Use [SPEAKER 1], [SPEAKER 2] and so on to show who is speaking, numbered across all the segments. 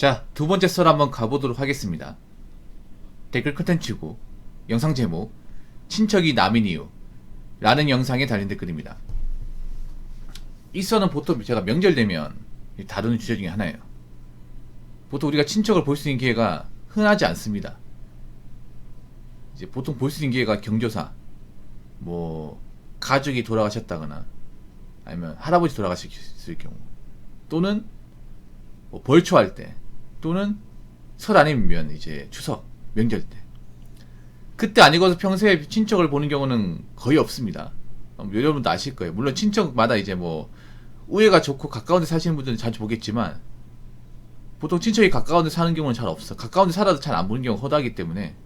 [SPEAKER 1] 자, 두 번째 썰 한번 가보도록 하겠습니다. 댓글 컨텐츠고 영상 제목 친척이 남인 이유 라는 영상에 달린 댓글입니다. 이 썰은 보통 제가 명절 되면 다루는 주제 중에 하나예요. 보통 우리가 친척을 볼 수 있는 기회가 흔하지 않습니다. 이제 보통 볼 수 있는 기회가 경조사, 뭐 가족이 돌아가셨다거나 아니면 할아버지 돌아가셨을 경우, 또는 뭐 벌초할 때, 또는 설 아니면 이제 추석, 명절 때. 그때 아니고서 평소에 친척을 보는 경우는 거의 없습니다. 여러분도 아실 거예요. 물론 친척마다 이제 뭐 우애가 좋고 가까운 데 사시는 분들은 자주 보겠지만, 보통 친척이 가까운 데 사는 경우는 잘 없어. 가까운 데 살아도 잘 안 보는 경우가 허다하기 때문에,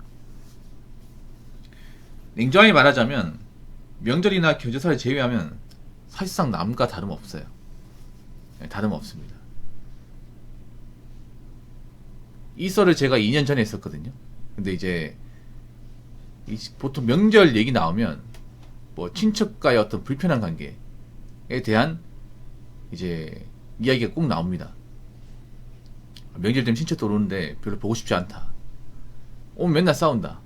[SPEAKER 1] 냉정하게 말하자면 명절이나 경조사를 제외하면 사실상 남과 다름없어요. 다름없습니다. 이 썰을 제가 2년 전에 했었거든요. 근데 이제 보통 명절 얘기 나오면 뭐 친척과의 어떤 불편한 관계에 대한 이제 이야기가 꼭 나옵니다. 명절 되면 친척도 오는데 별로 보고 싶지 않다. 오면 맨날 싸운다.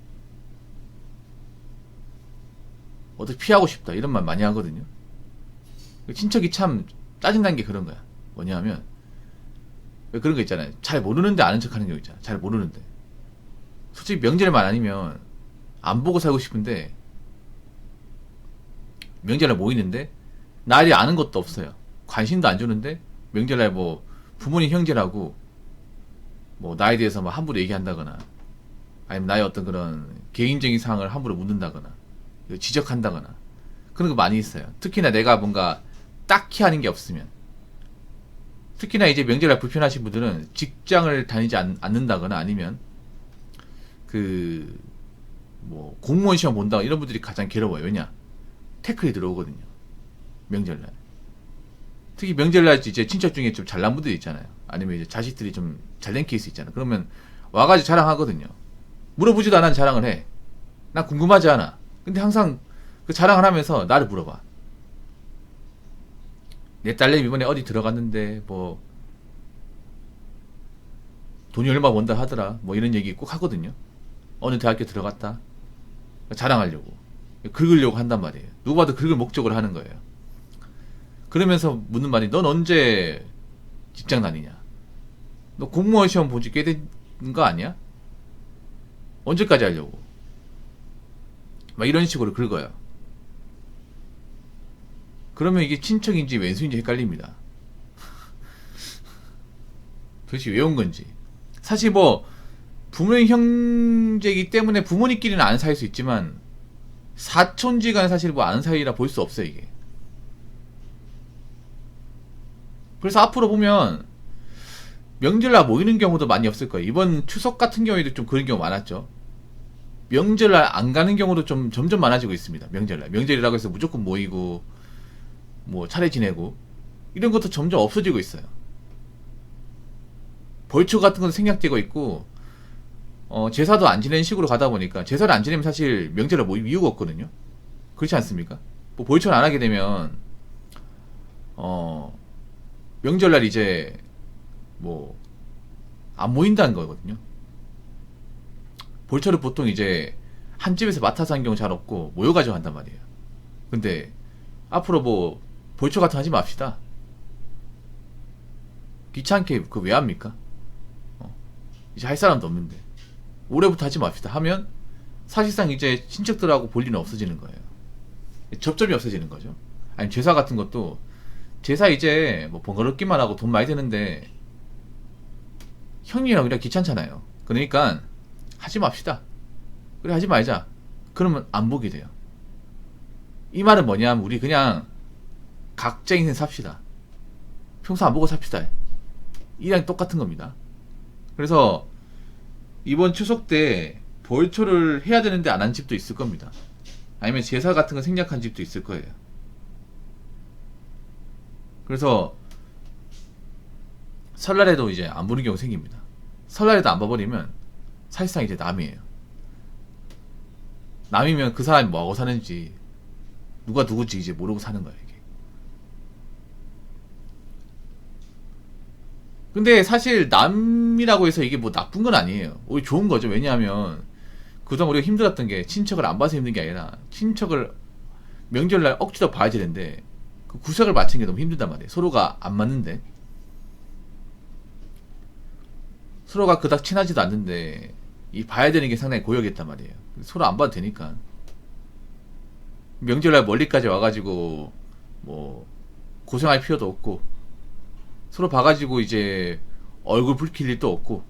[SPEAKER 1] 어떻게 피하고 싶다. 이런 말 많이 하거든요. 친척이 참 짜증난 게 그런 거야. 뭐냐면 왜 그런 거 있잖아요. 잘 모르는데 아는 척 하는 거 있잖아. 잘 모르는데. 솔직히 명절만 아니면 안 보고 살고 싶은데, 명절에 모이는데 나이 아는 것도 없어요. 관심도 안 주는데 명절날 뭐 부모님 형제라고 뭐 나에 대해서 뭐 함부로 얘기한다거나, 아니면 나의 어떤 그런 개인적인 사항을 함부로 묻는다거나 지적한다거나, 그런 거 많이 있어요. 특히나 내가 뭔가 딱히 하는 게 없으면. 특히나 이제 명절날 불편하신 분들은 직장을 다니지 않는다거나, 아니면 뭐 공무원 시험 본다, 이런 분들이 가장 괴로워요. 왜냐? 태클이 들어오거든요. 명절날. 특히 명절날 이제 친척 중에 좀 잘난 분들이 있잖아요. 아니면 이제 자식들이 좀 잘된 케이스 있잖아요. 그러면 와가지고 자랑하거든요. 물어보지도 않아 자랑을 해. 난 궁금하지 않아. 근데 항상 그 자랑을 하면서 나를 물어봐. 내 딸내미 이번에 어디 들어갔는데 뭐 돈이 얼마 번다 하더라, 뭐 이런 얘기 꼭 하거든요. 어느 대학교 들어갔다, 자랑하려고, 긁으려고 한단 말이에요. 누구 봐도 긁을 목적으로 하는 거예요. 그러면서 묻는 말이, 넌 언제 직장 다니냐? 너 공무원 시험 본 지 꽤 된 거 아니야? 언제까지 하려고? 막 이런 식으로 긁어요. 그러면 이게 친척인지 왼수인지 헷갈립니다. 도대체 왜 온 건지. 사실 뭐 부모님 형제이기 때문에 부모님끼리는 아는 사이일 수 있지만, 사촌지간 사실 뭐 아는 사이라 볼 수 없어요, 이게. 그래서 앞으로 보면 명절날 모이는 경우도 많이 없을 거예요. 이번 추석 같은 경우에도 좀 그런 경우 많았죠. 명절날 안 가는 경우도 좀 점점 많아지고 있습니다. 명절이라고 해서 무조건 모이고 뭐 차례 지내고 이런 것도 점점 없어지고 있어요. 벌초 같은 것도 생략되고 있고, 제사도 안 지내는 식으로 가다 보니까, 제사를 안 지내면 사실 명절에 모임 이유가 없거든요. 그렇지 않습니까? 뭐 벌초를 안 하게 되면 명절날 이제 뭐 안 모인다는 거거든요. 벌초를 보통 이제 한 집에서 맡아서 하는 경우 잘 없고 모여가지고 한단 말이에요. 근데 앞으로 뭐 벌초 같은 거 하지 맙시다. 귀찮게 그 왜 합니까? 이제 할 사람도 없는데 올해부터 하지 맙시다 하면 사실상 이제 친척들하고 볼 일은 없어지는 거예요. 접점이 없어지는 거죠. 아니 제사 같은 것도, 제사 이제 뭐 번거롭기만 하고 돈 많이 드는데 형님이랑 우리가 귀찮잖아요. 그러니까 하지 맙시다. 그래 하지 말자. 그러면 안 보게 돼요. 이 말은 뭐냐면 우리 그냥 각자 인생 삽시다. 평소 안 보고 삽시다. 이랑 똑같은 겁니다. 그래서 이번 추석 때 벌초를 해야 되는데 안 한 집도 있을 겁니다. 아니면 제사 같은 거 생략한 집도 있을 거예요. 그래서 설날에도 이제 안 보는 경우 생깁니다. 설날에도 안 봐버리면 사실상 이제 남이에요. 남이면 그 사람이 뭐하고 사는지, 누가 누구지, 이제 모르고 사는 거예요, 이게. 근데 사실 남이라고 해서 이게 뭐 나쁜 건 아니에요. 오히려 좋은 거죠. 왜냐하면 그동안 우리가 힘들었던 게 친척을 안 봐서 힘든 게 아니라 친척을 명절날 억지로 봐야 되는데 그 구석을 맞춘 게 너무 힘들단 말이에요. 서로가 안 맞는데 서로가 그닥 친하지도 않는데 이 봐야 되는 게 상당히 고역이었단 말이에요. 서로 안 봐도 되니까 명절날 멀리까지 와가지고 뭐 고생할 필요도 없고 서로 봐가지고 이제 얼굴 붉힐 일도 없고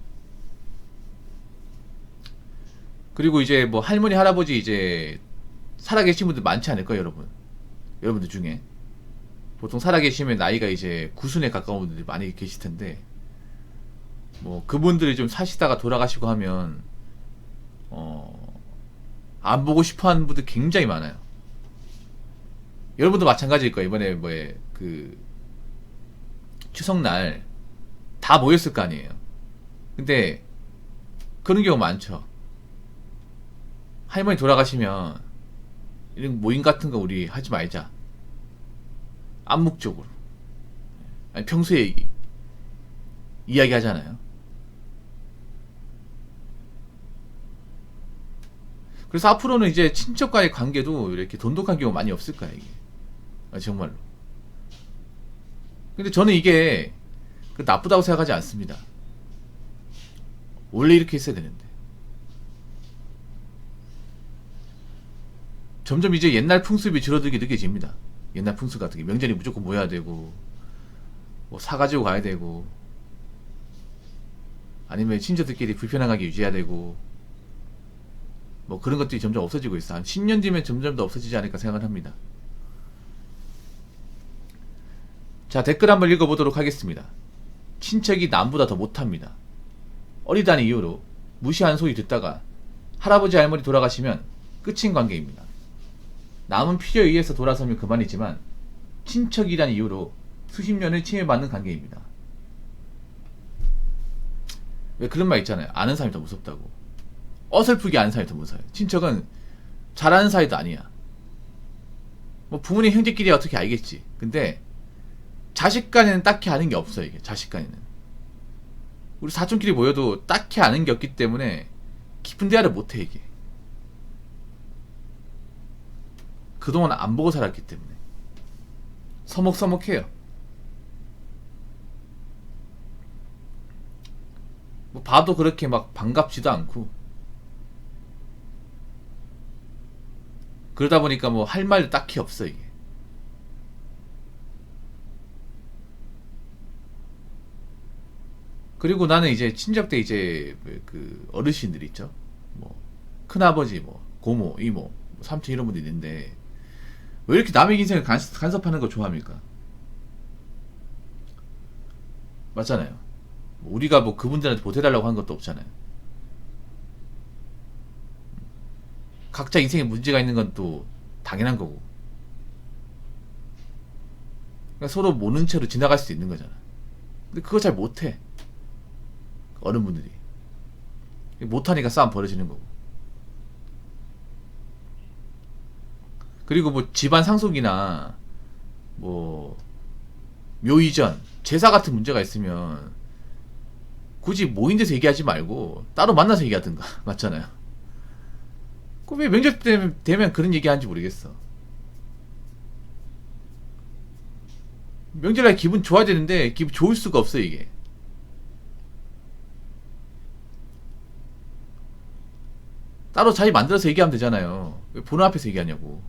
[SPEAKER 1] 그리고 이제 뭐 할머니 할아버지 이제 살아계신 분들 많지 않을까요, 여러분? 여러분들 중에 보통 살아계시면 나이가 이제 구순에 가까운 분들이 많이 계실 텐데 뭐 그분들이 좀 사시다가 돌아가시고 하면 안 보고 싶어하는 분들 굉장히 많아요. 여러분도 마찬가지일 거예요. 이번에 뭐에 그 추석날 다 모였을 거 아니에요. 근데 그런 경우 많죠. 할머니 돌아가시면 이런 모임 같은 거 우리 하지 말자. 암묵적으로. 아니, 평소에 이야기 하잖아요. 그래서 앞으로는 이제 친척과의 관계도 이렇게 돈독한 경우가 많이 없을 거야, 이게. 아, 정말로. 근데 저는 이게 나쁘다고 생각하지 않습니다. 원래 이렇게 했어야 되는데. 점점 이제 옛날 풍습이 줄어들게 느껴집니다. 옛날 풍습 같은 게 명절이 무조건 모여야 되고 뭐 사가지고 가야 되고 아니면 친척들끼리 불편하게 유지해야 되고 뭐 그런 것들이 점점 없어지고 있어. 한 10년 뒤면 점점 더 없어지지 않을까 생각을 합니다. 자, 댓글 한번 읽어보도록 하겠습니다. 친척이 남보다 더 못합니다. 어리다는 이유로 무시한 소리 듣다가 할아버지 할머니 돌아가시면 끝인 관계입니다. 남은 필요에 의해서 돌아서면 그만이지만 친척이라는 이유로 수십 년을 침해받는 관계입니다. 왜 그런 말 있잖아요. 아는 사람이 더 무섭다고. 어설프게 아는 사람이 더 무서워요. 친척은 잘 아는 사이도 아니야. 뭐 부모님 형제끼리 어떻게 알겠지. 근데 자식 간에는 딱히 아는 게 없어. 이게 자식 간에는 우리 사촌끼리 모여도 딱히 아는 게 없기 때문에 깊은 대화를 못해. 이게 그동안 안 보고 살았기 때문에 서먹서먹해요. 뭐 봐도 그렇게 막 반갑지도 않고 그러다 보니까 뭐 할 말도 딱히 없어. 이게 그리고 나는 이제 친척 때 이제 그 어르신들 있죠. 뭐 큰아버지, 뭐 고모, 이모, 삼촌 이런 분들 있는데 왜 이렇게 남의 인생을 간섭하는 거 좋아합니까? 맞잖아요. 우리가 뭐 그분들한테 보태달라고 한 것도 없잖아요. 각자 인생에 문제가 있는 건 또 당연한 거고. 그러니까 서로 모른 채로 지나갈 수도 있는 거잖아. 근데 그거 잘 못해. 어른분들이. 못하니까 싸움 벌어지는 거고. 그리고 뭐 집안 상속이나 뭐 묘이전, 제사 같은 문제가 있으면 굳이 모인 데서 얘기하지 말고 따로 만나서 얘기하든가. 맞잖아요. 그 왜 명절 되면 그런 얘기 하는지 모르겠어. 명절날 기분 좋아야 되는데 기분 좋을 수가 없어. 이게 따로 자리 만들어서 얘기하면 되잖아요. 왜 보는 앞에서 얘기하냐고.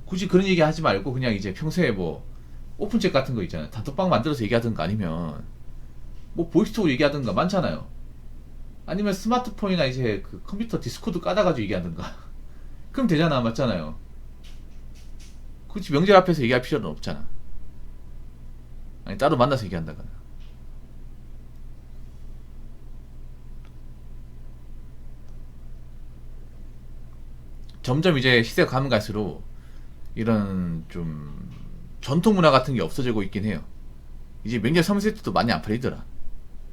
[SPEAKER 1] 굳이 그런 얘기 하지 말고 그냥 이제 평소에 뭐 오픈챗 같은 거 있잖아요. 단톡방 만들어서 얘기하든가 아니면 뭐 보이스톡으로 얘기하든가 많잖아요. 아니면 스마트폰이나 이제 그 컴퓨터 디스코드 까다가지고 얘기하든가 그럼 되잖아. 맞잖아요. 굳이 명절 앞에서 얘기할 필요는 없잖아. 아니 따로 만나서 얘기한다거나. 점점 이제 시대가 가면 갈수록 이런 좀 전통 문화 같은 게 없어지고 있긴 해요. 이제 명절 선물 세트도 많이 안 팔리더라.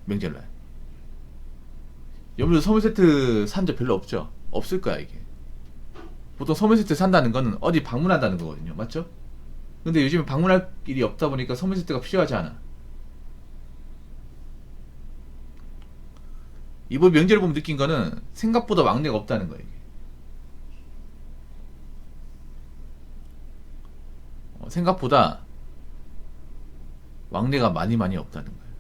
[SPEAKER 1] 명절날. 여러분들 선물 세트 산 적 별로 없죠? 없을 거야 이게. 보통 선물 세트 산다는 거는 어디 방문한다는 거거든요. 맞죠? 근데 요즘에 방문할 일이 없다 보니까 선물세트가 필요하지 않아. 이번 명절을 보면 느낀 거는 생각보다 왕래가 없다는 거예요. 생각보다 왕래가 많이 없다는 거예요.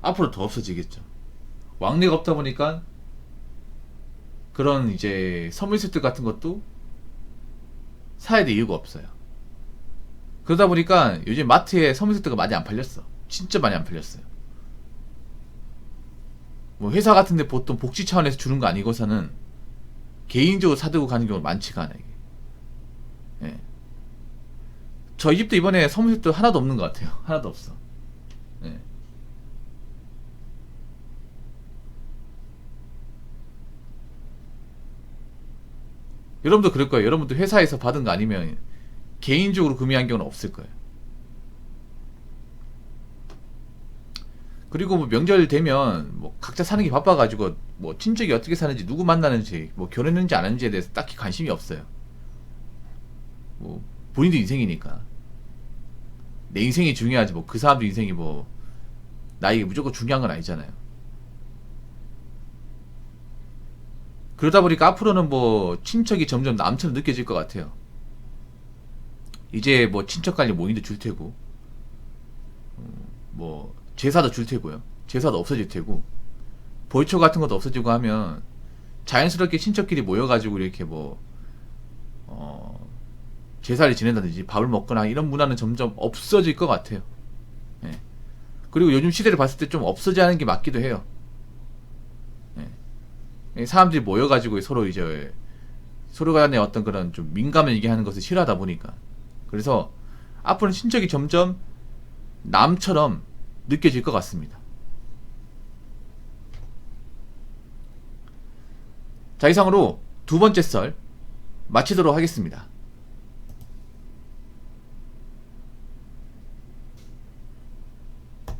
[SPEAKER 1] 앞으로 더 없어지겠죠. 왕래가 없다 보니까 그런 이제 선물 세트 같은 것도 사야 될 이유가 없어요. 그러다 보니까 요즘 마트에 선물 세트가 많이 안 팔렸어. 진짜 많이 안 팔렸어요. 뭐 회사 같은데 보통 복지 차원에서 주는 거 아니고서는 개인적으로 사들고 가는 경우가 많지가 않아요. 이게. 예. 저희 집도 이번에 선물 세트 하나도 없는 것 같아요. 하나도 없어. 예. 여러분도 그럴 거예요. 여러분도 회사에서 받은 거 아니면 개인적으로 구매한 경우는 없을 거예요. 그리고 뭐 명절 되면 뭐 각자 사는 게 바빠가지고 뭐 친척이 어떻게 사는지 누구 만나는지 뭐 결혼했는지 안 했는지에 대해서 딱히 관심이 없어요. 뭐 본인도 인생이니까 내 인생이 중요하지 뭐 그 사람도 인생이 뭐 나에게 무조건 중요한 건 아니잖아요. 그러다 보니까 앞으로는 뭐 친척이 점점 남처럼 느껴질 것 같아요. 이제 뭐 친척 간의 모임도 줄 테고 뭐 제사도 줄 테고요. 제사도 없어질 테고 벌초 같은 것도 없어지고 하면 자연스럽게 친척끼리 모여가지고 이렇게 뭐 제사를 지낸다든지 밥을 먹거나 이런 문화는 점점 없어질 것 같아요. 예. 그리고 요즘 시대를 봤을 때 좀 없어져야 하는 게 맞기도 해요. 예. 사람들이 모여가지고 서로 이제 서로 간에 어떤 그런 좀 민감한 얘기하는 것을 싫어하다 보니까 그래서 앞으로는 친척이 점점 남처럼 느껴질 것 같습니다. 자, 이상으로 두 번째 썰 마치도록 하겠습니다.